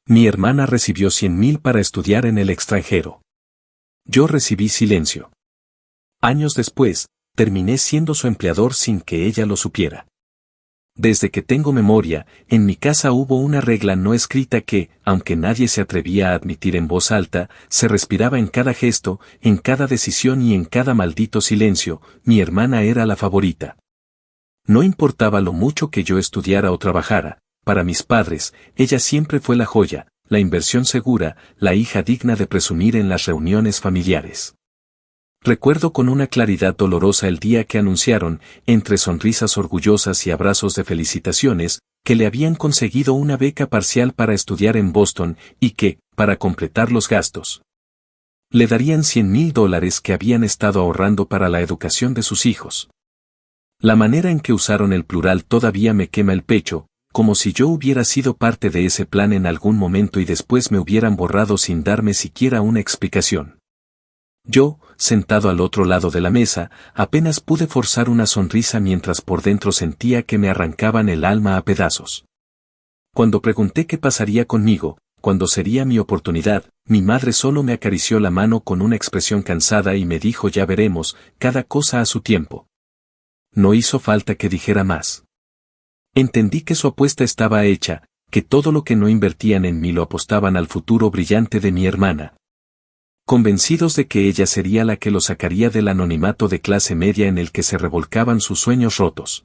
Mi hermana recibió 100.000 para estudiar en el extranjero. Yo recibí silencio. Años después, terminé siendo su empleador sin que ella lo supiera. Desde que tengo memoria, en mi casa hubo una regla no escrita que, aunque nadie se atrevía a admitir en voz alta, se respiraba en cada gesto, en cada decisión y en cada maldito silencio: mi hermana era la favorita. No importaba lo mucho que yo estudiara o trabajara, para mis padres, ella siempre fue la joya, la inversión segura, la hija digna de presumir en las reuniones familiares. Recuerdo con una claridad dolorosa el día que anunciaron, entre sonrisas orgullosas y abrazos de felicitaciones, que le habían conseguido una beca parcial para estudiar en Boston y que, para completar los gastos, le darían $100.000 que habían estado ahorrando para la educación de sus hijos. La manera en que usaron el plural todavía me quema el pecho, como si yo hubiera sido parte de ese plan en algún momento y después me hubieran borrado sin darme siquiera una explicación. Yo, sentado al otro lado de la mesa, apenas pude forzar una sonrisa mientras por dentro sentía que me arrancaban el alma a pedazos. Cuando pregunté qué pasaría conmigo, cuándo sería mi oportunidad, mi madre solo me acarició la mano con una expresión cansada y me dijo: ya veremos, cada cosa a su tiempo. No hizo falta que dijera más. Entendí que su apuesta estaba hecha, que todo lo que no invertían en mí lo apostaban al futuro brillante de mi hermana, convencidos de que ella sería la que lo sacaría del anonimato de clase media en el que se revolcaban sus sueños rotos.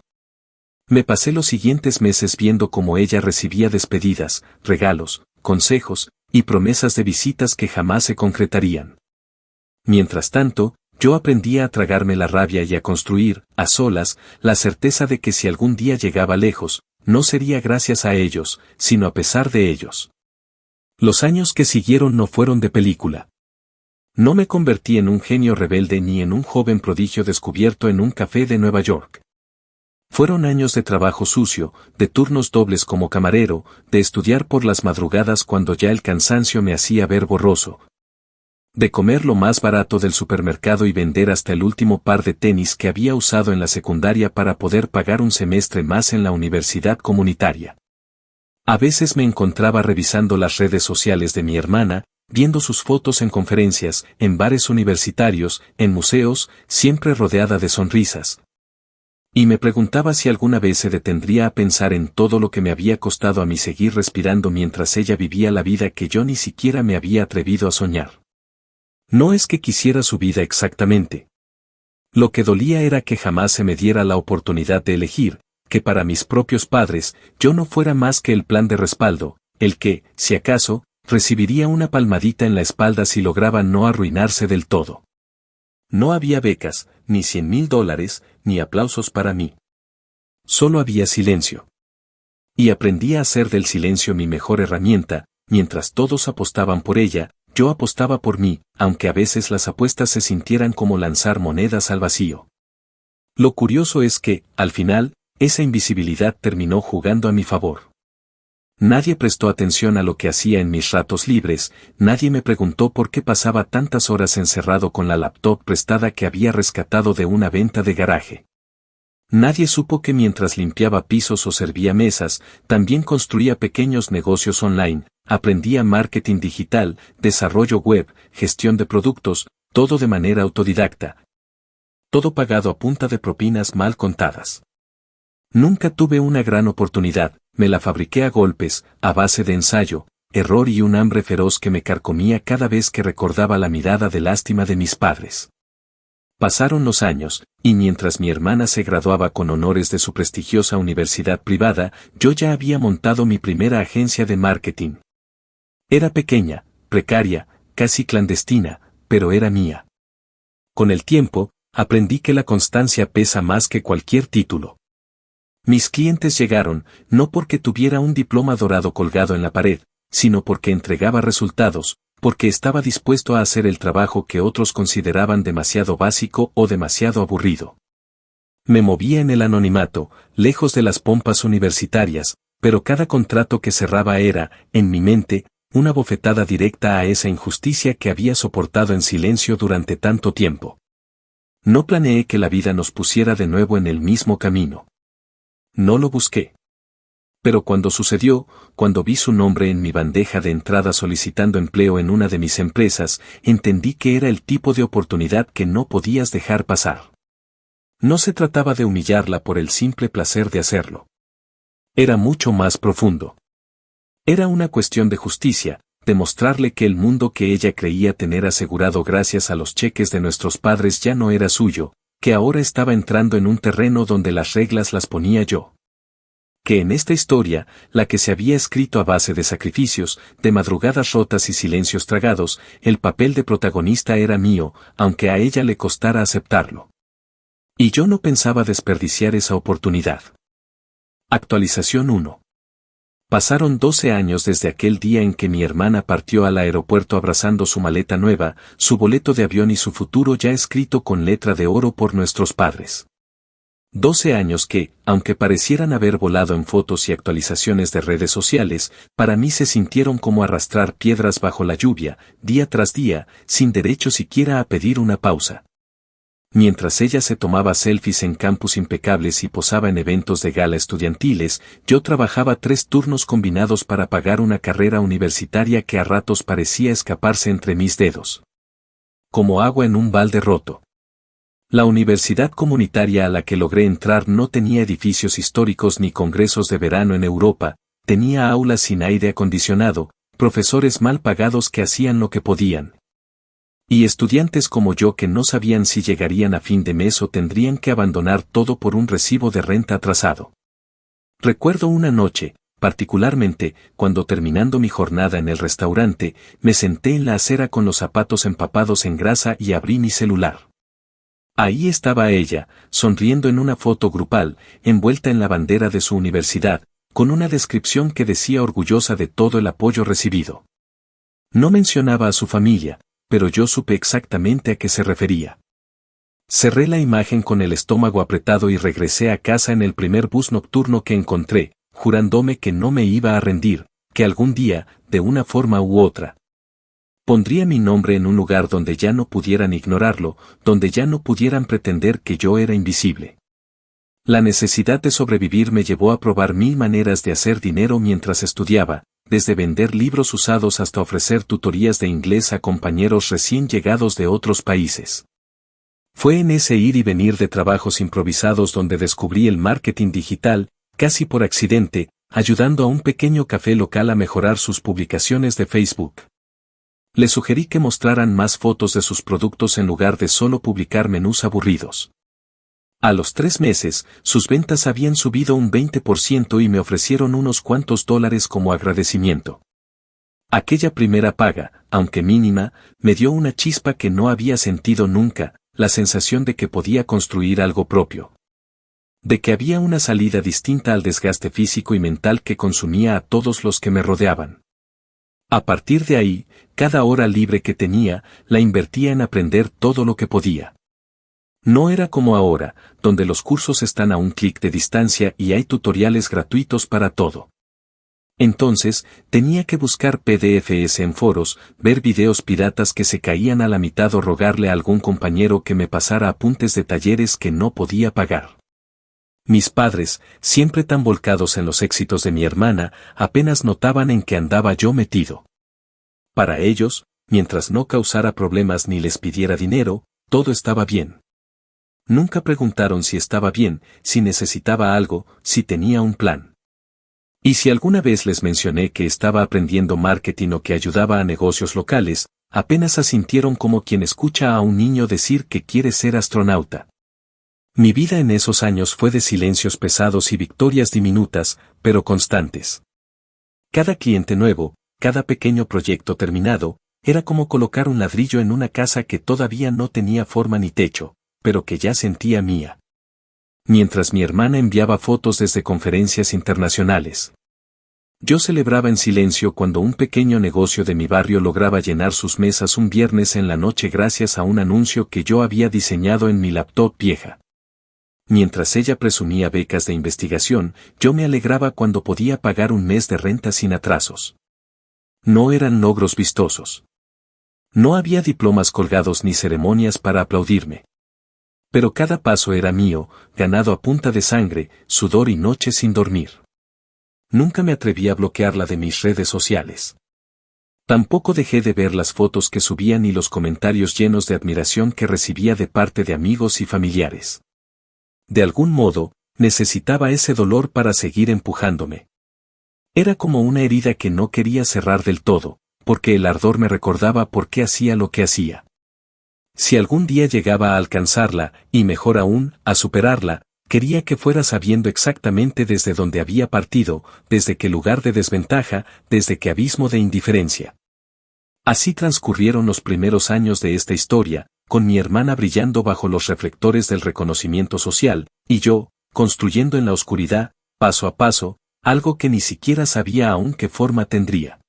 Me pasé los siguientes meses viendo cómo ella recibía despedidas, regalos, consejos y promesas de visitas que jamás se concretarían. Mientras tanto, yo aprendía a tragarme la rabia y a construir, a solas, la certeza de que si algún día llegaba lejos, no sería gracias a ellos, sino a pesar de ellos. Los años que siguieron no fueron de película. No me convertí en un genio rebelde ni en un joven prodigio descubierto en un café de Nueva York. Fueron años de trabajo sucio, de turnos dobles como camarero, de estudiar por las madrugadas cuando ya el cansancio me hacía ver borroso, de comer lo más barato del supermercado y vender hasta el último par de tenis que había usado en la secundaria para poder pagar un semestre más en la universidad comunitaria. A veces me encontraba revisando las redes sociales de mi hermana, viendo sus fotos en conferencias, en bares universitarios, en museos, siempre rodeada de sonrisas. Y me preguntaba si alguna vez se detendría a pensar en todo lo que me había costado a mí seguir respirando mientras ella vivía la vida que yo ni siquiera me había atrevido a soñar. No es que quisiera su vida exactamente. Lo que dolía era que jamás se me diera la oportunidad de elegir, que para mis propios padres yo no fuera más que el plan de respaldo, el que, si acaso, recibiría una palmadita en la espalda si lograba no arruinarse del todo. No había becas, ni $100.000, ni aplausos para mí. Solo había silencio. Y aprendí a hacer del silencio mi mejor herramienta. Mientras todos apostaban por ella, yo apostaba por mí, aunque a veces las apuestas se sintieran como lanzar monedas al vacío. Lo curioso es que, al final, esa invisibilidad terminó jugando a mi favor. Nadie prestó atención a lo que hacía en mis ratos libres, nadie me preguntó por qué pasaba tantas horas encerrado con la laptop prestada que había rescatado de una venta de garaje. Nadie supo que mientras limpiaba pisos o servía mesas, también construía pequeños negocios online, aprendía marketing digital, desarrollo web, gestión de productos, todo de manera autodidacta. Todo pagado a punta de propinas mal contadas. Nunca tuve una gran oportunidad, me la fabriqué a golpes, a base de ensayo, error y un hambre feroz que me carcomía cada vez que recordaba la mirada de lástima de mis padres. Pasaron los años, y mientras mi hermana se graduaba con honores de su prestigiosa universidad privada, yo ya había montado mi primera agencia de marketing. Era pequeña, precaria, casi clandestina, pero era mía. Con el tiempo, aprendí que la constancia pesa más que cualquier título. Mis clientes llegaron, no porque tuviera un diploma dorado colgado en la pared, sino porque entregaba resultados, porque estaba dispuesto a hacer el trabajo que otros consideraban demasiado básico o demasiado aburrido. Me movía en el anonimato, lejos de las pompas universitarias, pero cada contrato que cerraba era, en mi mente, una bofetada directa a esa injusticia que había soportado en silencio durante tanto tiempo. No planeé que la vida nos pusiera de nuevo en el mismo camino. No lo busqué. Pero cuando sucedió, cuando vi su nombre en mi bandeja de entrada solicitando empleo en una de mis empresas, entendí que era el tipo de oportunidad que no podías dejar pasar. No se trataba de humillarla por el simple placer de hacerlo. Era mucho más profundo. Era una cuestión de justicia, demostrarle que el mundo que ella creía tener asegurado gracias a los cheques de nuestros padres ya no era suyo, que ahora estaba entrando en un terreno donde las reglas las ponía yo. Que en esta historia, la que se había escrito a base de sacrificios, de madrugadas rotas y silencios tragados, el papel de protagonista era mío, aunque a ella le costara aceptarlo. Y yo no pensaba desperdiciar esa oportunidad. Actualización 1. Pasaron 12 años desde aquel día en que mi hermana partió al aeropuerto abrazando su maleta nueva, su boleto de avión y su futuro ya escrito con letra de oro por nuestros padres. 12 años que, aunque parecieran haber volado en fotos y actualizaciones de redes sociales, para mí se sintieron como arrastrar piedras bajo la lluvia, día tras día, sin derecho siquiera a pedir una pausa. Mientras ella se tomaba selfies en campus impecables y posaba en eventos de gala estudiantiles, yo trabajaba 3 turnos combinados para pagar una carrera universitaria que a ratos parecía escaparse entre mis dedos. Como agua en un balde roto. La universidad comunitaria a la que logré entrar no tenía edificios históricos ni congresos de verano en Europa, tenía aulas sin aire acondicionado, profesores mal pagados que hacían lo que podían. Y estudiantes como yo que no sabían si llegarían a fin de mes o tendrían que abandonar todo por un recibo de renta atrasado. Recuerdo una noche, particularmente, cuando terminando mi jornada en el restaurante, me senté en la acera con los zapatos empapados en grasa y abrí mi celular. Ahí estaba ella, sonriendo en una foto grupal, envuelta en la bandera de su universidad, con una descripción que decía orgullosa de todo el apoyo recibido. No mencionaba a su familia, pero yo supe exactamente a qué se refería. Cerré la imagen con el estómago apretado y regresé a casa en el primer bus nocturno que encontré, jurándome que no me iba a rendir, que algún día, de una forma u otra, pondría mi nombre en un lugar donde ya no pudieran ignorarlo, donde ya no pudieran pretender que yo era invisible. La necesidad de sobrevivir me llevó a probar 1000 maneras de hacer dinero mientras estudiaba, desde vender libros usados hasta ofrecer tutorías de inglés a compañeros recién llegados de otros países. Fue en ese ir y venir de trabajos improvisados donde descubrí el marketing digital, casi por accidente, ayudando a un pequeño café local a mejorar sus publicaciones de Facebook. Le sugerí que mostraran más fotos de sus productos en lugar de solo publicar menús aburridos. A los 3 meses, sus ventas habían subido un 20% y me ofrecieron unos cuantos dólares como agradecimiento. Aquella primera paga, aunque mínima, me dio una chispa que no había sentido nunca, la sensación de que podía construir algo propio. De que había una salida distinta al desgaste físico y mental que consumía a todos los que me rodeaban. A partir de ahí, cada hora libre que tenía, la invertía en aprender todo lo que podía. No era como ahora, donde los cursos están a un clic de distancia y hay tutoriales gratuitos para todo. Entonces, tenía que buscar PDFs en foros, ver videos piratas que se caían a la mitad o rogarle a algún compañero que me pasara apuntes de talleres que no podía pagar. Mis padres, siempre tan volcados en los éxitos de mi hermana, apenas notaban en qué andaba yo metido. Para ellos, mientras no causara problemas ni les pidiera dinero, todo estaba bien. Nunca preguntaron si estaba bien, si necesitaba algo, si tenía un plan. Y si alguna vez les mencioné que estaba aprendiendo marketing o que ayudaba a negocios locales, apenas asintieron como quien escucha a un niño decir que quiere ser astronauta. Mi vida en esos años fue de silencios pesados y victorias diminutas, pero constantes. Cada cliente nuevo, cada pequeño proyecto terminado, era como colocar un ladrillo en una casa que todavía no tenía forma ni techo, pero que ya sentía mía. Mientras mi hermana enviaba fotos desde conferencias internacionales. Yo celebraba en silencio cuando un pequeño negocio de mi barrio lograba llenar sus mesas un viernes en la noche gracias a un anuncio que yo había diseñado en mi laptop vieja. Mientras ella presumía becas de investigación, yo me alegraba cuando podía pagar un mes de renta sin atrasos. No eran logros vistosos. No había diplomas colgados ni ceremonias para aplaudirme. Pero cada paso era mío, ganado a punta de sangre, sudor y noches sin dormir. Nunca me atreví a bloquearla de mis redes sociales. Tampoco dejé de ver las fotos que subía ni los comentarios llenos de admiración que recibía de parte de amigos y familiares. De algún modo, necesitaba ese dolor para seguir empujándome. Era como una herida que no quería cerrar del todo, porque el ardor me recordaba por qué hacía lo que hacía. Si algún día llegaba a alcanzarla, y mejor aún, a superarla, quería que fuera sabiendo exactamente desde dónde había partido, desde qué lugar de desventaja, desde qué abismo de indiferencia. Así transcurrieron los primeros años de esta historia, con mi hermana brillando bajo los reflectores del reconocimiento social, y yo, construyendo en la oscuridad, paso a paso, algo que ni siquiera sabía aún qué forma tendría.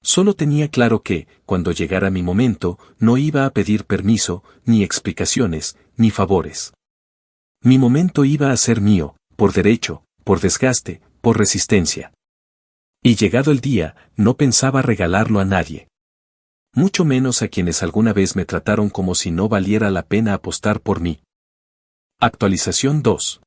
Solo tenía claro que, cuando llegara mi momento, no iba a pedir permiso, ni explicaciones, ni favores. Mi momento iba a ser mío, por derecho, por desgaste, por resistencia. Y llegado el día, no pensaba regalarlo a nadie. Mucho menos a quienes alguna vez me trataron como si no valiera la pena apostar por mí. Actualización 2.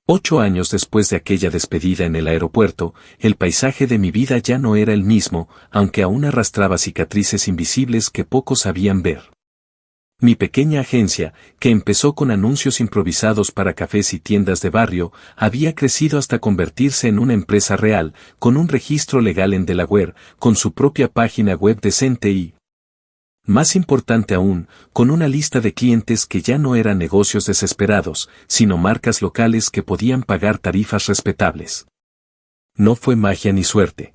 8 años después de aquella despedida en el aeropuerto, el paisaje de mi vida ya no era el mismo, aunque aún arrastraba cicatrices invisibles que pocos sabían ver. Mi pequeña agencia, que empezó con anuncios improvisados para cafés y tiendas de barrio, había crecido hasta convertirse en una empresa real, con un registro legal en Delaware, con su propia página web decente y, más importante aún, con una lista de clientes que ya no eran negocios desesperados, sino marcas locales que podían pagar tarifas respetables. No fue magia ni suerte.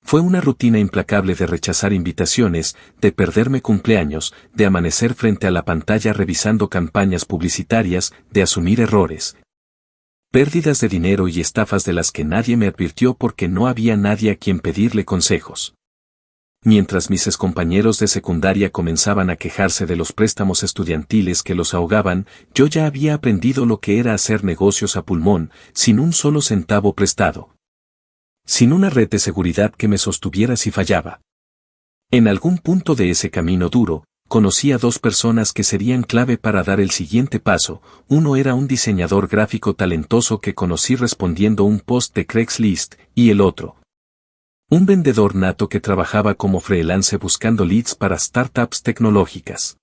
Fue una rutina implacable de rechazar invitaciones, de perderme cumpleaños, de amanecer frente a la pantalla revisando campañas publicitarias, de asumir errores. Pérdidas de dinero y estafas de las que nadie me advirtió porque no había nadie a quien pedirle consejos. Mientras mis excompañeros de secundaria comenzaban a quejarse de los préstamos estudiantiles que los ahogaban, yo ya había aprendido lo que era hacer negocios a pulmón, sin un solo centavo prestado. Sin una red de seguridad que me sostuviera si fallaba. En algún punto de ese camino duro, conocí a 2 personas que serían clave para dar el siguiente paso. Uno era un diseñador gráfico talentoso que conocí respondiendo un post de Craigslist, y el otro, un vendedor nato que trabajaba como freelance buscando leads para startups tecnológicas.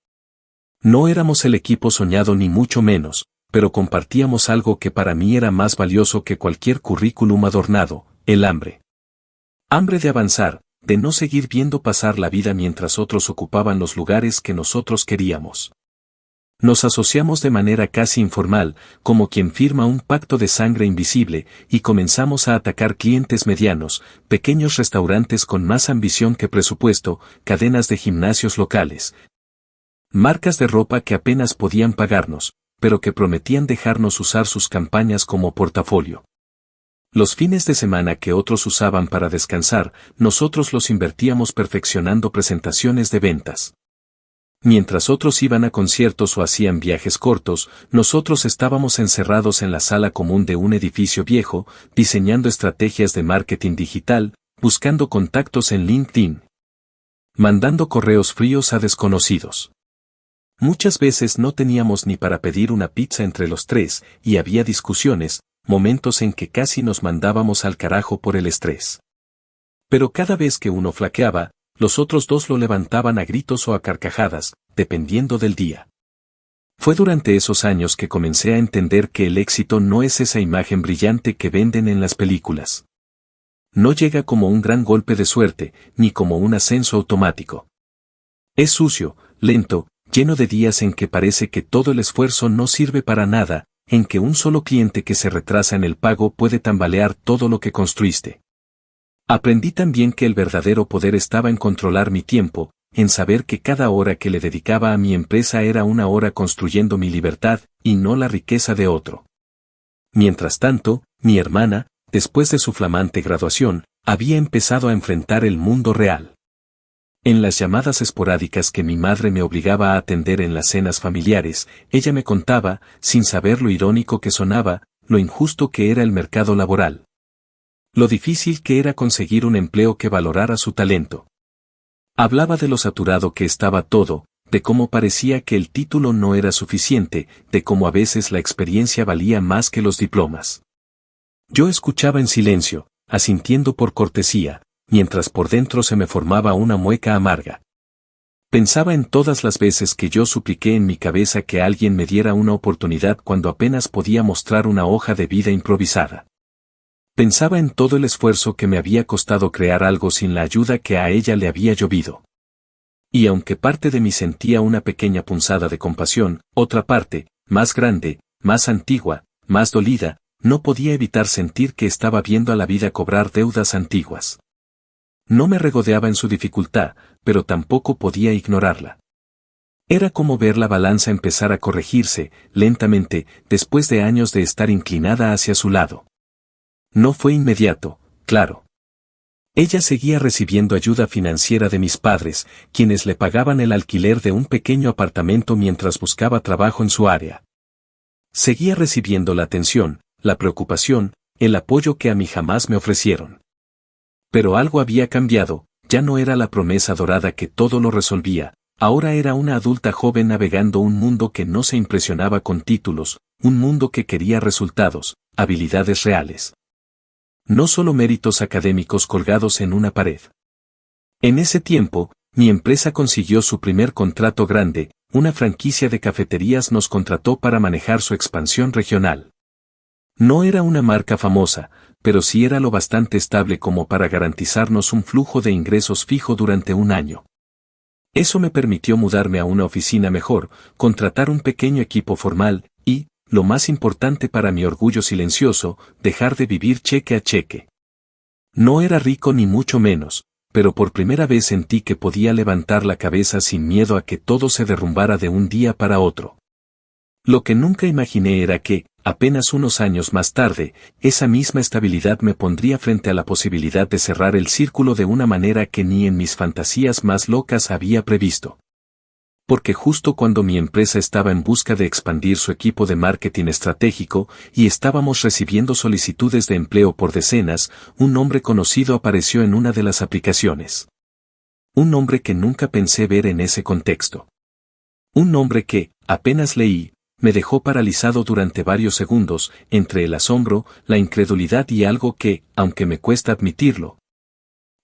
No éramos el equipo soñado ni mucho menos, pero compartíamos algo que para mí era más valioso que cualquier currículum adornado: el hambre. Hambre de avanzar, de no seguir viendo pasar la vida mientras otros ocupaban los lugares que nosotros queríamos. Nos asociamos de manera casi informal, como quien firma un pacto de sangre invisible, y comenzamos a atacar clientes medianos, pequeños restaurantes con más ambición que presupuesto, cadenas de gimnasios locales, marcas de ropa que apenas podían pagarnos, pero que prometían dejarnos usar sus campañas como portafolio. Los fines de semana que otros usaban para descansar, nosotros los invertíamos perfeccionando presentaciones de ventas. Mientras otros iban a conciertos o hacían viajes cortos, nosotros estábamos encerrados en la sala común de un edificio viejo, diseñando estrategias de marketing digital, buscando contactos en LinkedIn, mandando correos fríos a desconocidos. Muchas veces no teníamos ni para pedir una pizza entre los 3, y había discusiones, momentos en que casi nos mandábamos al carajo por el estrés. Pero cada vez que uno flaqueaba, los otros 2 lo levantaban a gritos o a carcajadas, dependiendo del día. Fue durante esos años que comencé a entender que el éxito no es esa imagen brillante que venden en las películas. No llega como un gran golpe de suerte, ni como un ascenso automático. Es sucio, lento, lleno de días en que parece que todo el esfuerzo no sirve para nada, en que un solo cliente que se retrasa en el pago puede tambalear todo lo que construiste. Aprendí también que el verdadero poder estaba en controlar mi tiempo, en saber que cada hora que le dedicaba a mi empresa era una hora construyendo mi libertad, y no la riqueza de otro. Mientras tanto, mi hermana, después de su flamante graduación, había empezado a enfrentar el mundo real. En las llamadas esporádicas que mi madre me obligaba a atender en las cenas familiares, ella me contaba, sin saber lo irónico que sonaba, lo injusto que era el mercado laboral. Lo difícil que era conseguir un empleo que valorara su talento. Hablaba de lo saturado que estaba todo, de cómo parecía que el título no era suficiente, de cómo a veces la experiencia valía más que los diplomas. Yo escuchaba en silencio, asintiendo por cortesía, mientras por dentro se me formaba una mueca amarga. Pensaba en todas las veces que yo supliqué en mi cabeza que alguien me diera una oportunidad cuando apenas podía mostrar una hoja de vida improvisada. Pensaba en todo el esfuerzo que me había costado crear algo sin la ayuda que a ella le había llovido. Y aunque parte de mí sentía una pequeña punzada de compasión, otra parte, más grande, más antigua, más dolida, no podía evitar sentir que estaba viendo a la vida cobrar deudas antiguas. No me regodeaba en su dificultad, pero tampoco podía ignorarla. Era como ver la balanza empezar a corregirse, lentamente, después de años de estar inclinada hacia su lado. No fue inmediato, claro. Ella seguía recibiendo ayuda financiera de mis padres, quienes le pagaban el alquiler de un pequeño apartamento mientras buscaba trabajo en su área. Seguía recibiendo la atención, la preocupación, el apoyo que a mí jamás me ofrecieron. Pero algo había cambiado, ya no era la promesa dorada que todo lo resolvía, ahora era una adulta joven navegando un mundo que no se impresionaba con títulos, un mundo que quería resultados, habilidades reales. No solo méritos académicos colgados en una pared. En ese tiempo, mi empresa consiguió su primer contrato grande, una franquicia de cafeterías nos contrató para manejar su expansión regional. No era una marca famosa, pero sí era lo bastante estable como para garantizarnos un flujo de ingresos fijo durante un año. Eso me permitió mudarme a una oficina mejor, contratar un pequeño equipo formal y, lo más importante para mi orgullo silencioso, dejar de vivir cheque a cheque. No era rico ni mucho menos, pero por primera vez sentí que podía levantar la cabeza sin miedo a que todo se derrumbara de un día para otro. Lo que nunca imaginé era que, apenas unos años más tarde, esa misma estabilidad me pondría frente a la posibilidad de cerrar el círculo de una manera que ni en mis fantasías más locas había previsto. Porque justo cuando mi empresa estaba en busca de expandir su equipo de marketing estratégico y estábamos recibiendo solicitudes de empleo por decenas, un nombre conocido apareció en una de las aplicaciones. Un nombre que nunca pensé ver en ese contexto. Un nombre que, apenas leí, me dejó paralizado durante varios segundos, entre el asombro, la incredulidad y algo que, aunque me cuesta admitirlo,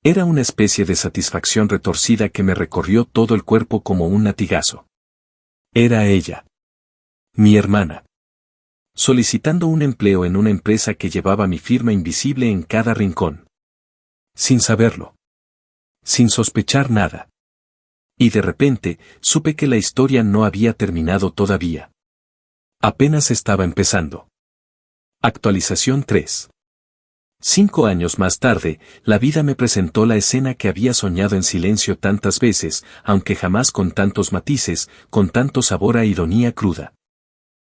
era una especie de satisfacción retorcida que me recorrió todo el cuerpo como un latigazo. Era ella. Mi hermana. Solicitando un empleo en una empresa que llevaba mi firma invisible en cada rincón. Sin saberlo. Sin sospechar nada. Y de repente, supe que la historia no había terminado todavía. Apenas estaba empezando. Actualización 3. 5 años más tarde, la vida me presentó la escena que había soñado en silencio tantas veces, aunque jamás con tantos matices, con tanto sabor a ironía cruda.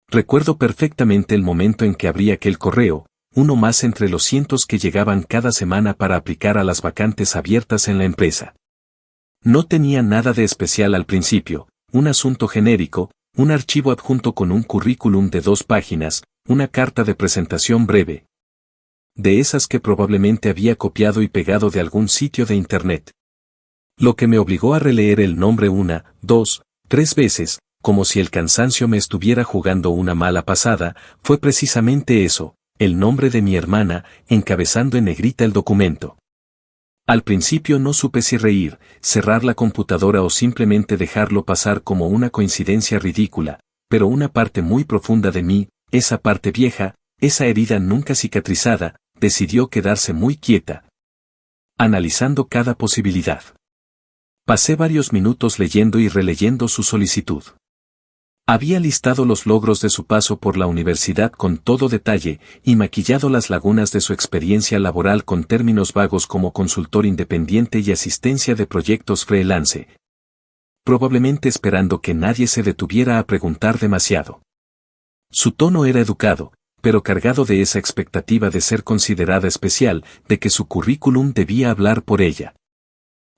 Recuerdo perfectamente el momento en que abrí aquel correo, uno más entre los cientos que llegaban cada semana para aplicar a las vacantes abiertas en la empresa. No tenía nada de especial al principio, un asunto genérico, un archivo adjunto con un currículum de 2 páginas, una carta de presentación breve. De esas que probablemente había copiado y pegado de algún sitio de internet. Lo que me obligó a releer el nombre 1, 2, 3 veces, como si el cansancio me estuviera jugando una mala pasada, fue precisamente eso, el nombre de mi hermana, encabezando en negrita el documento. Al principio no supe si reír, cerrar la computadora o simplemente dejarlo pasar como una coincidencia ridícula, pero una parte muy profunda de mí, esa parte vieja, esa herida nunca cicatrizada, decidió quedarse muy quieta, analizando cada posibilidad. Pasé varios minutos leyendo y releyendo su solicitud. Había listado los logros de su paso por la universidad con todo detalle y maquillado las lagunas de su experiencia laboral con términos vagos como consultor independiente y asistencia de proyectos freelance. Probablemente esperando que nadie se detuviera a preguntar demasiado. Su tono era educado, pero cargado de esa expectativa de ser considerada especial, de que su currículum debía hablar por ella.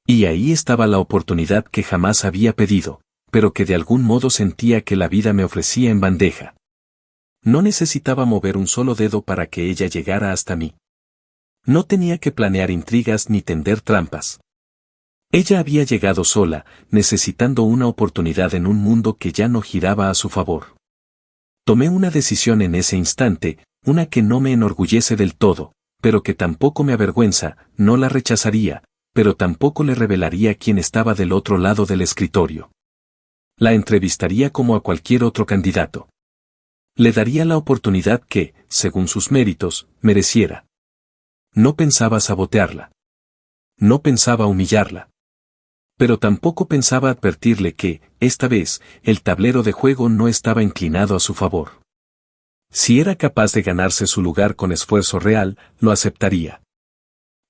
Y ahí estaba la oportunidad que jamás había pedido, pero que de algún modo sentía que la vida me ofrecía en bandeja. No necesitaba mover un solo dedo para que ella llegara hasta mí. No tenía que planear intrigas ni tender trampas. Ella había llegado sola, necesitando una oportunidad en un mundo que ya no giraba a su favor. Tomé una decisión en ese instante, una que no me enorgullece del todo, pero que tampoco me avergüenza, no la rechazaría, pero tampoco le revelaría quién estaba del otro lado del escritorio. La entrevistaría como a cualquier otro candidato. Le daría la oportunidad que, según sus méritos, mereciera. No pensaba sabotearla. No pensaba humillarla. Pero tampoco pensaba advertirle que, esta vez, el tablero de juego no estaba inclinado a su favor. Si era capaz de ganarse su lugar con esfuerzo real, lo aceptaría.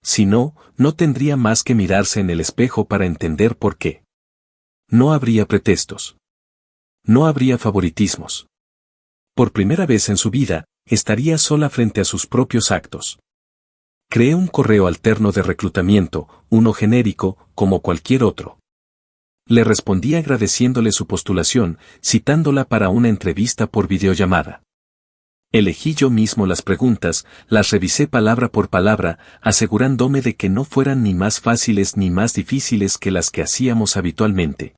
Si no, no tendría más que mirarse en el espejo para entender por qué. No habría pretextos. No habría favoritismos. Por primera vez en su vida, estaría sola frente a sus propios actos. Creé un correo alterno de reclutamiento, uno genérico, como cualquier otro. Le respondí agradeciéndole su postulación, citándola para una entrevista por videollamada. Elegí yo mismo las preguntas, las revisé palabra por palabra, asegurándome de que no fueran ni más fáciles ni más difíciles que las que hacíamos habitualmente.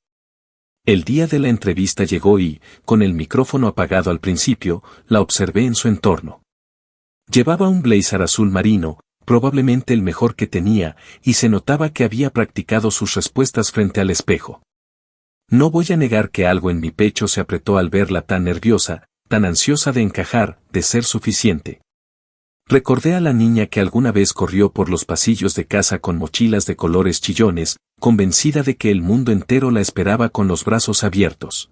El día de la entrevista llegó y, con el micrófono apagado al principio, la observé en su entorno. Llevaba un blazer azul marino, probablemente el mejor que tenía, y se notaba que había practicado sus respuestas frente al espejo. No voy a negar que algo en mi pecho se apretó al verla tan nerviosa, tan ansiosa de encajar, de ser suficiente. Recordé a la niña que alguna vez corrió por los pasillos de casa con mochilas de colores chillones, convencida de que el mundo entero la esperaba con los brazos abiertos.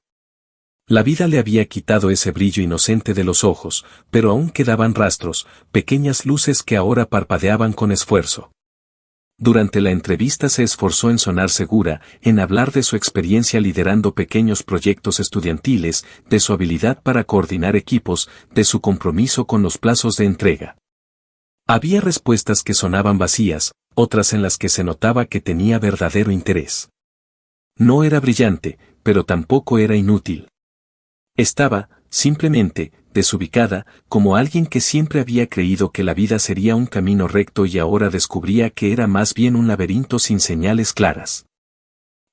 La vida le había quitado ese brillo inocente de los ojos, pero aún quedaban rastros, pequeñas luces que ahora parpadeaban con esfuerzo. Durante la entrevista se esforzó en sonar segura, en hablar de su experiencia liderando pequeños proyectos estudiantiles, de su habilidad para coordinar equipos, de su compromiso con los plazos de entrega. Había respuestas que sonaban vacías, otras en las que se notaba que tenía verdadero interés. No era brillante, pero tampoco era inútil. Estaba, simplemente, desubicada, como alguien que siempre había creído que la vida sería un camino recto y ahora descubría que era más bien un laberinto sin señales claras.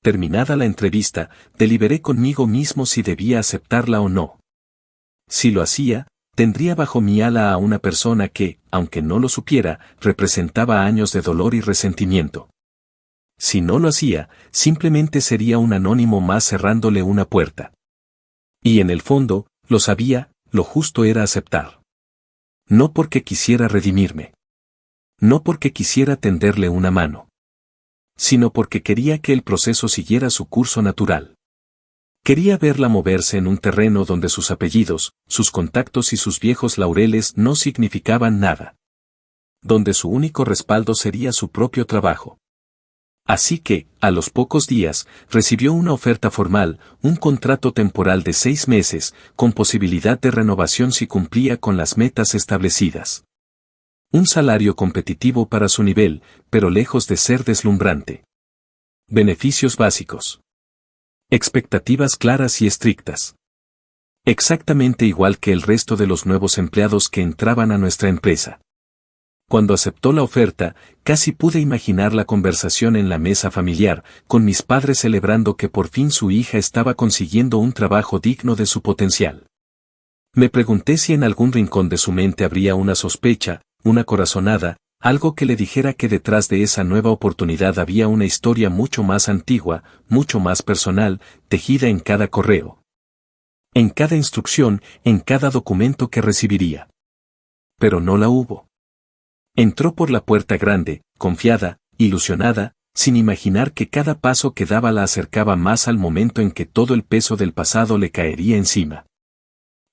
Terminada la entrevista, deliberé conmigo mismo si debía aceptarla o no. Si lo hacía, tendría bajo mi ala a una persona que, aunque no lo supiera, representaba años de dolor y resentimiento. Si no lo hacía, simplemente sería un anónimo más cerrándole una puerta. Y en el fondo, lo sabía, lo justo era aceptar. No porque quisiera redimirme. No porque quisiera tenderle una mano. Sino porque quería que el proceso siguiera su curso natural. Quería verla moverse en un terreno donde sus apellidos, sus contactos y sus viejos laureles no significaban nada. Donde su único respaldo sería su propio trabajo. Así que, a los pocos días, recibió una oferta formal, un contrato temporal de 6 meses, con posibilidad de renovación si cumplía con las metas establecidas. Un salario competitivo para su nivel, pero lejos de ser deslumbrante. Beneficios básicos. Expectativas claras y estrictas. Exactamente igual que el resto de los nuevos empleados que entraban a nuestra empresa. Cuando aceptó la oferta, casi pude imaginar la conversación en la mesa familiar, con mis padres celebrando que por fin su hija estaba consiguiendo un trabajo digno de su potencial. Me pregunté si en algún rincón de su mente habría una sospecha, una corazonada, algo que le dijera que detrás de esa nueva oportunidad había una historia mucho más antigua, mucho más personal, tejida en cada correo. En cada instrucción, en cada documento que recibiría. Pero no la hubo. Entró por la puerta grande, confiada, ilusionada, sin imaginar que cada paso que daba la acercaba más al momento en que todo el peso del pasado le caería encima.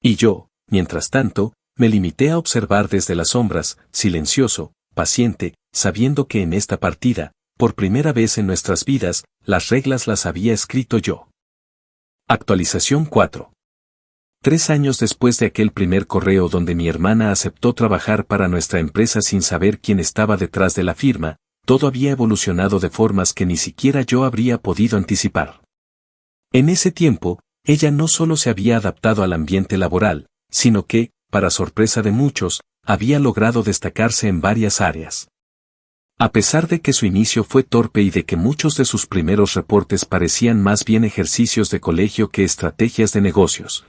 Y yo, mientras tanto, me limité a observar desde las sombras, silencioso, paciente, sabiendo que en esta partida, por primera vez en nuestras vidas, las reglas las había escrito yo. Actualización 4. 3 años después de aquel primer correo donde mi hermana aceptó trabajar para nuestra empresa sin saber quién estaba detrás de la firma, todo había evolucionado de formas que ni siquiera yo habría podido anticipar. En ese tiempo, ella no solo se había adaptado al ambiente laboral, sino que, para sorpresa de muchos, había logrado destacarse en varias áreas. A pesar de que su inicio fue torpe y de que muchos de sus primeros reportes parecían más bien ejercicios de colegio que estrategias de negocios.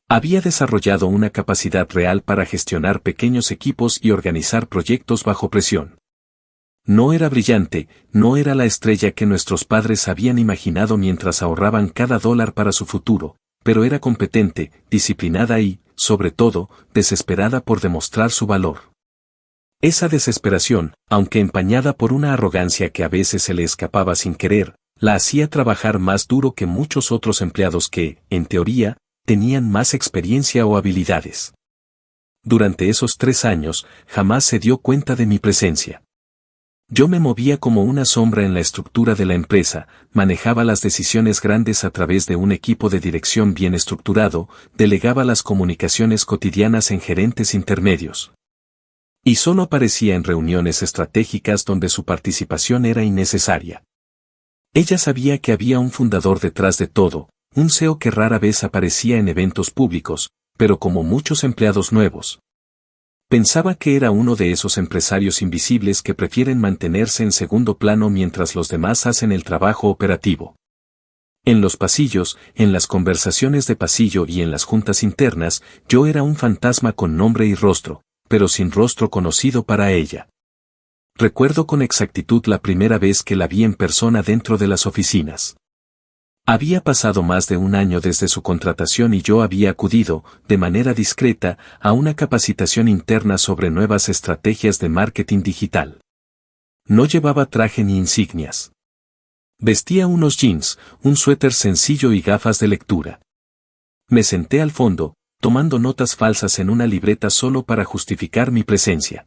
Había desarrollado una capacidad real para gestionar pequeños equipos y organizar proyectos bajo presión. No era brillante, no era la estrella que nuestros padres habían imaginado mientras ahorraban cada dólar para su futuro, pero era competente, disciplinada y, sobre todo, desesperada por demostrar su valor. Esa desesperación, aunque empañada por una arrogancia que a veces se le escapaba sin querer, la hacía trabajar más duro que muchos otros empleados que, en teoría, tenían más experiencia o habilidades. Durante esos 3 años, jamás se dio cuenta de mi presencia. Yo me movía como una sombra en la estructura de la empresa, manejaba las decisiones grandes a través de un equipo de dirección bien estructurado, delegaba las comunicaciones cotidianas en gerentes intermedios. Y solo aparecía en reuniones estratégicas donde su participación era innecesaria. Ella sabía que había un fundador detrás de todo, un CEO que rara vez aparecía en eventos públicos, pero como muchos empleados nuevos. Pensaba que era uno de esos empresarios invisibles que prefieren mantenerse en segundo plano mientras los demás hacen el trabajo operativo. En los pasillos, en las conversaciones de pasillo y en las juntas internas, yo era un fantasma con nombre y rostro, pero sin rostro conocido para ella. Recuerdo con exactitud la primera vez que la vi en persona dentro de las oficinas. Había pasado más de un año desde su contratación y yo había acudido, de manera discreta, a una capacitación interna sobre nuevas estrategias de marketing digital. No llevaba traje ni insignias. Vestía unos jeans, un suéter sencillo y gafas de lectura. Me senté al fondo, tomando notas falsas en una libreta solo para justificar mi presencia.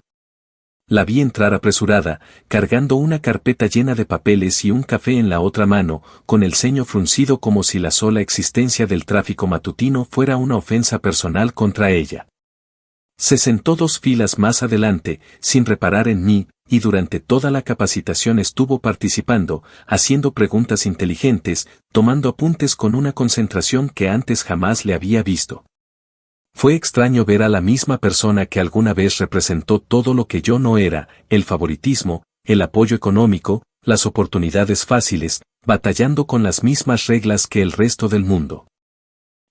La vi entrar apresurada, cargando una carpeta llena de papeles y un café en la otra mano, con el ceño fruncido como si la sola existencia del tráfico matutino fuera una ofensa personal contra ella. Se sentó 2 filas más adelante, sin reparar en mí, y durante toda la capacitación estuvo participando, haciendo preguntas inteligentes, tomando apuntes con una concentración que antes jamás le había visto. Fue extraño ver a la misma persona que alguna vez representó todo lo que yo no era, el favoritismo, el apoyo económico, las oportunidades fáciles, batallando con las mismas reglas que el resto del mundo.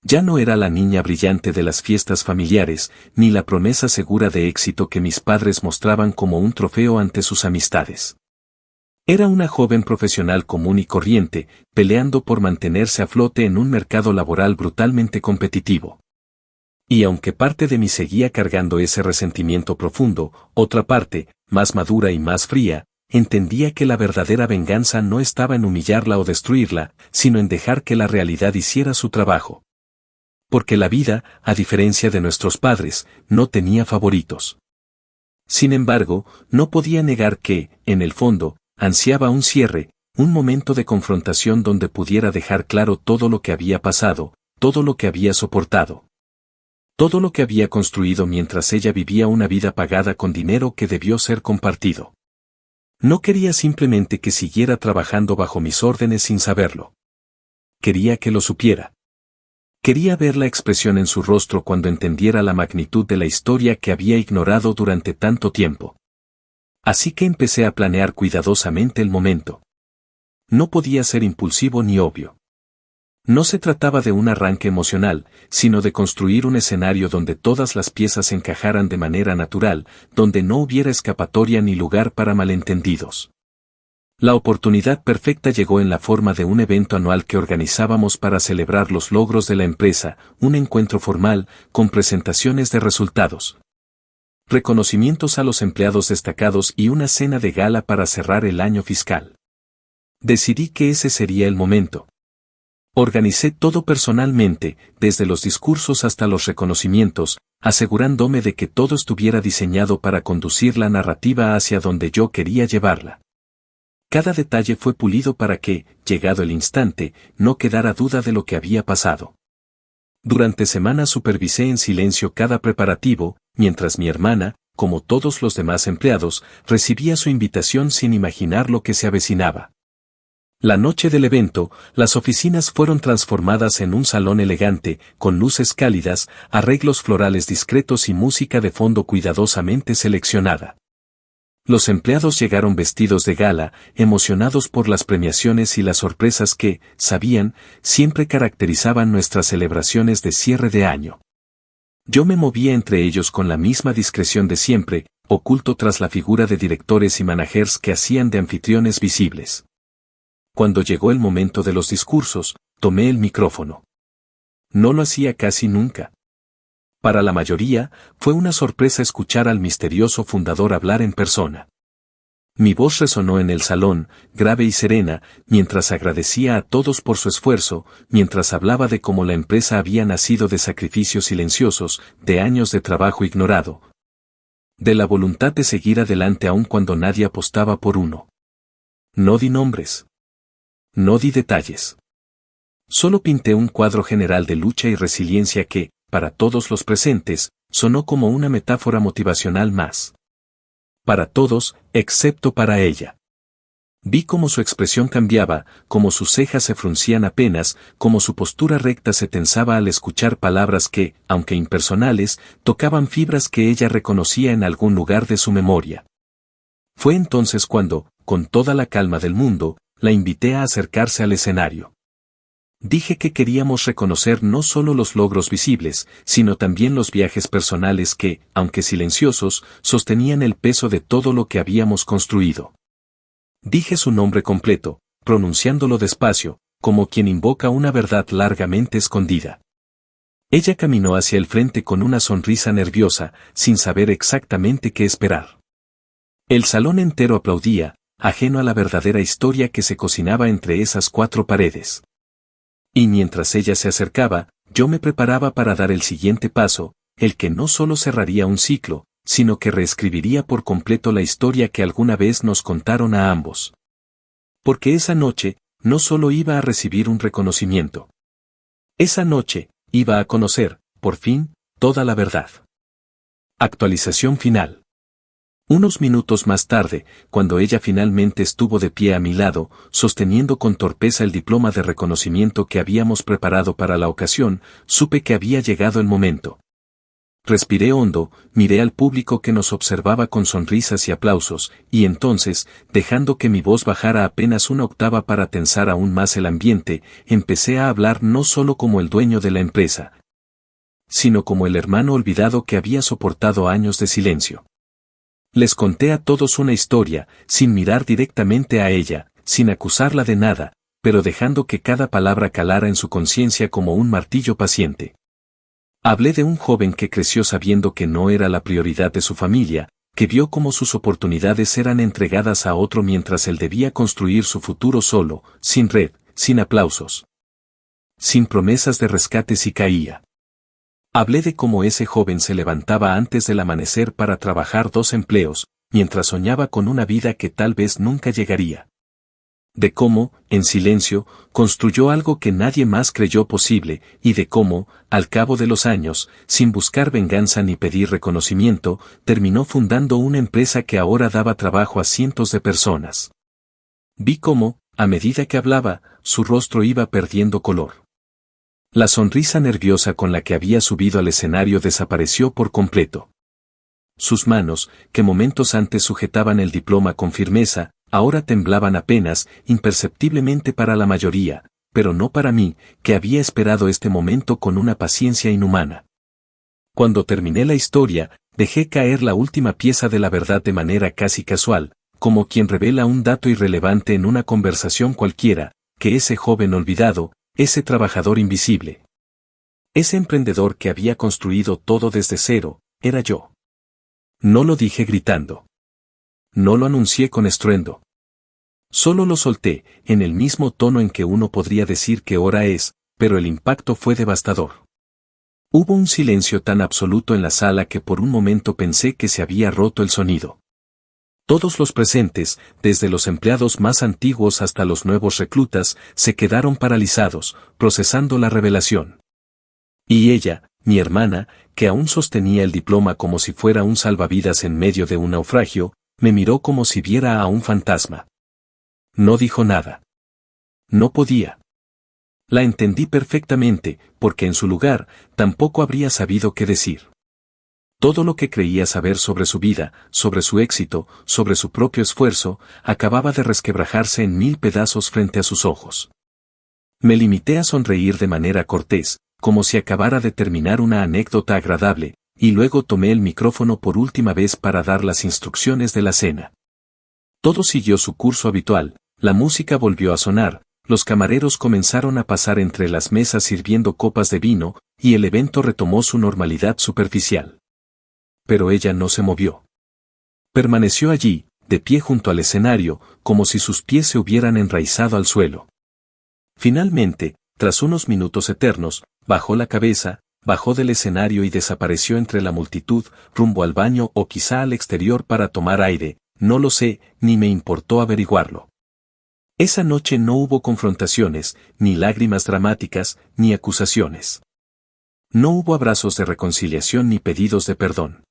Ya no era la niña brillante de las fiestas familiares, ni la promesa segura de éxito que mis padres mostraban como un trofeo ante sus amistades. Era una joven profesional común y corriente, peleando por mantenerse a flote en un mercado laboral brutalmente competitivo. Y aunque parte de mí seguía cargando ese resentimiento profundo, otra parte, más madura y más fría, entendía que la verdadera venganza no estaba en humillarla o destruirla, sino en dejar que la realidad hiciera su trabajo. Porque la vida, a diferencia de nuestros padres, no tenía favoritos. Sin embargo, no podía negar que, en el fondo, ansiaba un cierre, un momento de confrontación donde pudiera dejar claro todo lo que había pasado, todo lo que había soportado. Todo lo que había construido mientras ella vivía una vida pagada con dinero que debió ser compartido. No quería simplemente que siguiera trabajando bajo mis órdenes sin saberlo. Quería que lo supiera. Quería ver la expresión en su rostro cuando entendiera la magnitud de la historia que había ignorado durante tanto tiempo. Así que empecé a planear cuidadosamente el momento. No podía ser impulsivo ni obvio. No se trataba de un arranque emocional, sino de construir un escenario donde todas las piezas encajaran de manera natural, donde no hubiera escapatoria ni lugar para malentendidos. La oportunidad perfecta llegó en la forma de un evento anual que organizábamos para celebrar los logros de la empresa, un encuentro formal, con presentaciones de resultados, reconocimientos a los empleados destacados y una cena de gala para cerrar el año fiscal. Decidí que ese sería el momento. Organicé todo personalmente, desde los discursos hasta los reconocimientos, asegurándome de que todo estuviera diseñado para conducir la narrativa hacia donde yo quería llevarla. Cada detalle fue pulido para que, llegado el instante, no quedara duda de lo que había pasado. Durante semanas supervisé en silencio cada preparativo, mientras mi hermana, como todos los demás empleados, recibía su invitación sin imaginar lo que se avecinaba. La noche del evento, las oficinas fueron transformadas en un salón elegante, con luces cálidas, arreglos florales discretos y música de fondo cuidadosamente seleccionada. Los empleados llegaron vestidos de gala, emocionados por las premiaciones y las sorpresas que, sabían, siempre caracterizaban nuestras celebraciones de cierre de año. Yo me movía entre ellos con la misma discreción de siempre, oculto tras la figura de directores y managers que hacían de anfitriones visibles. Cuando llegó el momento de los discursos, tomé el micrófono. No lo hacía casi nunca. Para la mayoría, fue una sorpresa escuchar al misterioso fundador hablar en persona. Mi voz resonó en el salón, grave y serena, mientras agradecía a todos por su esfuerzo, mientras hablaba de cómo la empresa había nacido de sacrificios silenciosos, de años de trabajo ignorado, de la voluntad de seguir adelante aun cuando nadie apostaba por uno. No di nombres. No di detalles. Solo pinté un cuadro general de lucha y resiliencia que, para todos los presentes, sonó como una metáfora motivacional más. Para todos, excepto para ella. Vi cómo su expresión cambiaba, cómo sus cejas se fruncían apenas, cómo su postura recta se tensaba al escuchar palabras que, aunque impersonales, tocaban fibras que ella reconocía en algún lugar de su memoria. Fue entonces cuando, con toda la calma del mundo, la invité a acercarse al escenario. Dije que queríamos reconocer no solo los logros visibles, sino también los viajes personales que, aunque silenciosos, sostenían el peso de todo lo que habíamos construido. Dije su nombre completo, pronunciándolo despacio, como quien invoca una verdad largamente escondida. Ella caminó hacia el frente con una sonrisa nerviosa, sin saber exactamente qué esperar. El salón entero aplaudía, ajeno a la verdadera historia que se cocinaba entre esas cuatro paredes. Y mientras ella se acercaba, yo me preparaba para dar el siguiente paso, el que no solo cerraría un ciclo, sino que reescribiría por completo la historia que alguna vez nos contaron a ambos. Porque esa noche, no solo iba a recibir un reconocimiento. Esa noche, iba a conocer, por fin, toda la verdad. Actualización final. Unos minutos más tarde, cuando ella finalmente estuvo de pie a mi lado, sosteniendo con torpeza el diploma de reconocimiento que habíamos preparado para la ocasión, supe que había llegado el momento. Respiré hondo, miré al público que nos observaba con sonrisas y aplausos, y entonces, dejando que mi voz bajara apenas una octava para tensar aún más el ambiente, empecé a hablar no solo como el dueño de la empresa, sino como el hermano olvidado que había soportado años de silencio. Les conté a todos una historia, sin mirar directamente a ella, sin acusarla de nada, pero dejando que cada palabra calara en su conciencia como un martillo paciente. Hablé de un joven que creció sabiendo que no era la prioridad de su familia, que vio cómo sus oportunidades eran entregadas a otro mientras él debía construir su futuro solo, sin red, sin aplausos, sin promesas de rescate si caía. Hablé de cómo ese joven se levantaba antes del amanecer para trabajar 2 empleos, mientras soñaba con una vida que tal vez nunca llegaría. De cómo, en silencio, construyó algo que nadie más creyó posible, y de cómo, al cabo de los años, sin buscar venganza ni pedir reconocimiento, terminó fundando una empresa que ahora daba trabajo a cientos de personas. Vi cómo, a medida que hablaba, su rostro iba perdiendo color. La sonrisa nerviosa con la que había subido al escenario desapareció por completo. Sus manos, que momentos antes sujetaban el diploma con firmeza, ahora temblaban apenas, imperceptiblemente para la mayoría, pero no para mí, que había esperado este momento con una paciencia inhumana. Cuando terminé la historia, dejé caer la última pieza de la verdad de manera casi casual, como quien revela un dato irrelevante en una conversación cualquiera, que ese joven olvidado, ese trabajador invisible, ese emprendedor que había construido todo desde cero, era yo. No lo dije gritando. No lo anuncié con estruendo. Solo lo solté, en el mismo tono en que uno podría decir qué hora es, pero el impacto fue devastador. Hubo un silencio tan absoluto en la sala que por un momento pensé que se había roto el sonido. Todos los presentes, desde los empleados más antiguos hasta los nuevos reclutas, se quedaron paralizados, procesando la revelación. Y ella, mi hermana, que aún sostenía el diploma como si fuera un salvavidas en medio de un naufragio, me miró como si viera a un fantasma. No dijo nada. No podía. La entendí perfectamente, porque en su lugar, tampoco habría sabido qué decir. Todo lo que creía saber sobre su vida, sobre su éxito, sobre su propio esfuerzo, acababa de resquebrajarse en 1000 pedazos frente a sus ojos. Me limité a sonreír de manera cortés, como si acabara de terminar una anécdota agradable, y luego tomé el micrófono por última vez para dar las instrucciones de la cena. Todo siguió su curso habitual, la música volvió a sonar, los camareros comenzaron a pasar entre las mesas sirviendo copas de vino, y el evento retomó su normalidad superficial. Pero ella no se movió. Permaneció allí, de pie junto al escenario, como si sus pies se hubieran enraizado al suelo. Finalmente, tras unos minutos eternos, bajó la cabeza, bajó del escenario y desapareció entre la multitud, rumbo al baño o quizá al exterior para tomar aire, no lo sé, ni me importó averiguarlo. Esa noche no hubo confrontaciones, ni lágrimas dramáticas, ni acusaciones. No hubo abrazos de reconciliación ni pedidos de perdón.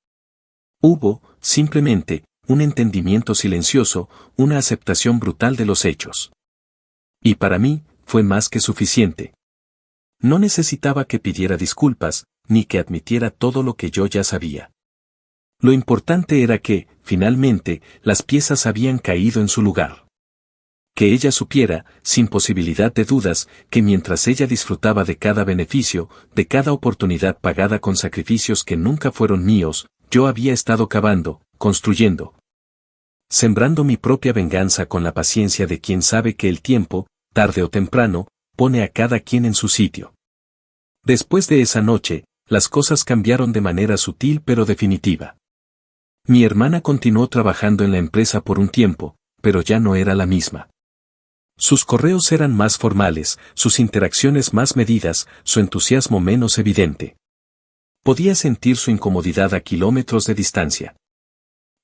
Hubo, simplemente, un entendimiento silencioso, una aceptación brutal de los hechos. Y para mí, fue más que suficiente. No necesitaba que pidiera disculpas, ni que admitiera todo lo que yo ya sabía. Lo importante era que, finalmente, las piezas habían caído en su lugar. Que ella supiera, sin posibilidad de dudas, que mientras ella disfrutaba de cada beneficio, de cada oportunidad pagada con sacrificios que nunca fueron míos, yo había estado cavando, construyendo. Sembrando mi propia venganza con la paciencia de quien sabe que el tiempo, tarde o temprano, pone a cada quien en su sitio. Después de esa noche, las cosas cambiaron de manera sutil pero definitiva. Mi hermana continuó trabajando en la empresa por un tiempo, pero ya no era la misma. Sus correos eran más formales, sus interacciones más medidas, su entusiasmo menos evidente. Podía sentir su incomodidad a kilómetros de distancia.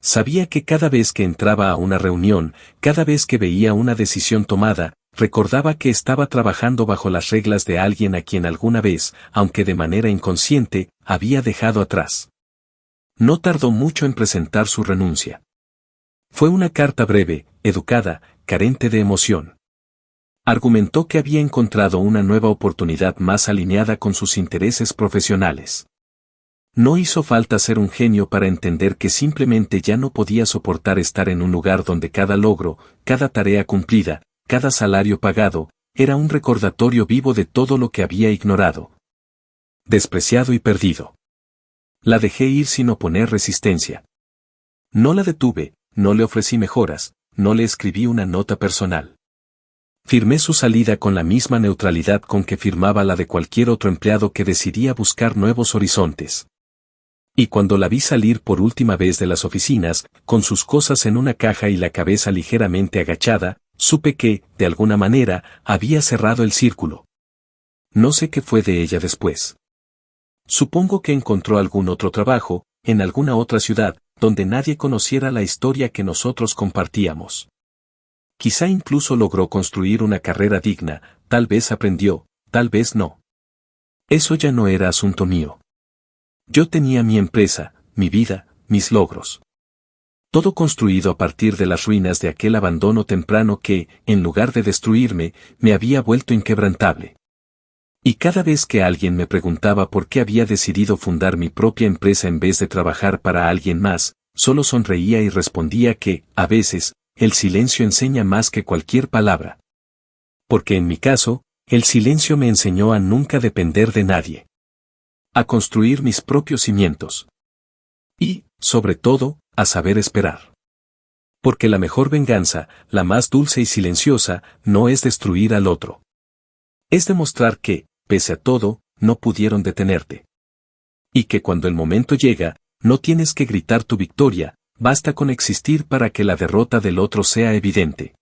Sabía que cada vez que entraba a una reunión, cada vez que veía una decisión tomada, recordaba que estaba trabajando bajo las reglas de alguien a quien alguna vez, aunque de manera inconsciente, había dejado atrás. No tardó mucho en presentar su renuncia. Fue una carta breve, educada, carente de emoción. Argumentó que había encontrado una nueva oportunidad más alineada con sus intereses profesionales. No hizo falta ser un genio para entender que simplemente ya no podía soportar estar en un lugar donde cada logro, cada tarea cumplida, cada salario pagado, era un recordatorio vivo de todo lo que había ignorado. Despreciado y perdido. La dejé ir sin oponer resistencia. No la detuve, no le ofrecí mejoras, no le escribí una nota personal. Firmé su salida con la misma neutralidad con que firmaba la de cualquier otro empleado que decidía buscar nuevos horizontes. Y cuando la vi salir por última vez de las oficinas, con sus cosas en una caja y la cabeza ligeramente agachada, supe que, de alguna manera, había cerrado el círculo. No sé qué fue de ella después. Supongo que encontró algún otro trabajo, en alguna otra ciudad, donde nadie conociera la historia que nosotros compartíamos. Quizá incluso logró construir una carrera digna, tal vez aprendió, tal vez no. Eso ya no era asunto mío. Yo tenía mi empresa, mi vida, mis logros. Todo construido a partir de las ruinas de aquel abandono temprano que, en lugar de destruirme, me había vuelto inquebrantable. Y cada vez que alguien me preguntaba por qué había decidido fundar mi propia empresa en vez de trabajar para alguien más, solo sonreía y respondía que, a veces, el silencio enseña más que cualquier palabra. Porque en mi caso, el silencio me enseñó a nunca depender de nadie. A construir mis propios cimientos. Y, sobre todo, a saber esperar. Porque la mejor venganza, la más dulce y silenciosa, no es destruir al otro. Es demostrar que, pese a todo, no pudieron detenerte. Y que cuando el momento llega, no tienes que gritar tu victoria, basta con existir para que la derrota del otro sea evidente.